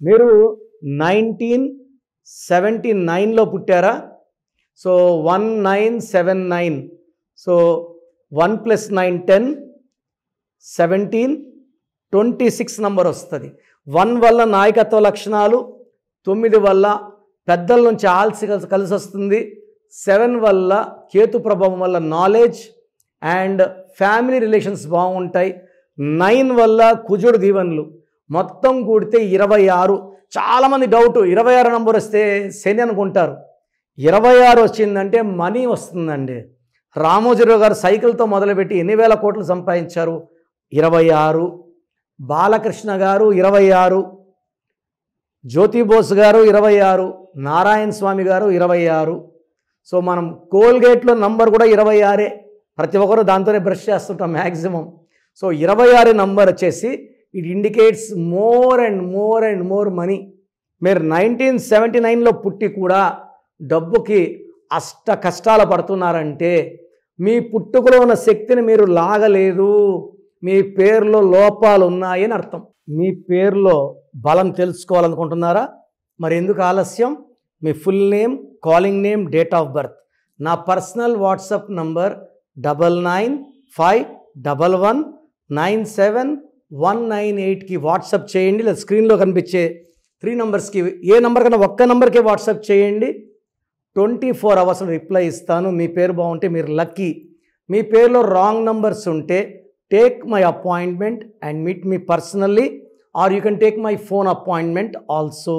మీరు 1979లో పుట్టారా? So 1979. So 1 + 9 10, 17, 26 number వస్తుంది. 1 వల్ల నాయకత్వ లక్షణాలు, 9 వల్ల పెద్దల నుంచి ఆల్సి కలిసి వస్తుంది, 7 వల్ల కేతు ప్రభావం వల్ల నాలెడ్జ్ అండ్ ఫ్యామిలీ రిలేషన్స్ బాగుంటాయి, 9 వల్ల కుజుడు దీవెనలు. మొత్తం కూడితే 26. చాలామంది డౌట్ 26 నంబర్ వస్తే శని అనుకుంటారు. 26 వచ్చిందంటే మనీ వస్తుందండి. రామోజీరావు గారు సైకిల్తో మొదలుపెట్టి ఎన్ని వేల కోట్లు సంపాదించారు? 26. బాలకృష్ణ గారు 26, జ్యోతిబోస్ గారు 26, నారాయణ స్వామి గారు 26. సో మనం కోల్గేట్లో నంబర్ కూడా 26. ప్రతి ఒక్కరు దాంతోనే బ్రష్ చేస్తుంటాం మ్యాక్సిమం. సో 26 నంబర్ వచ్చేసి it indicates more and more and more money. మీరు 1979లో పుట్టి కూడా డబ్బుకి అష్ట కష్టాలు పడుతున్నారంటే మీ పుట్టుకలో ఉన్న శక్తిని మీరు లాగలేదు, మీ పేరులో లోపాలు ఉన్నాయని అర్థం. మీ పేరులో బలం తెలుసుకోవాలనుకుంటున్నారా? మరి ఎందుకు ఆలస్యం? మీ full name, calling name, date of birth, నా పర్సనల్ వాట్సాప్ నంబర్ 9951197198కి వాట్సాప్ చేయండి. లేదా స్క్రీన్లో కనిపించే 3 నంబర్స్కి ఏ నంబర్ కన్నా ఒక్క నంబర్కే వాట్సాప్ చేయండి. 24 hours రిప్లై ఇస్తాను. మీ పేరు బాగుంటే మీరు లక్కీ. మీ పేరులో రాంగ్ నంబర్స్ ఉంటే take my appointment and meet me personally, or you can take my phone appointment also.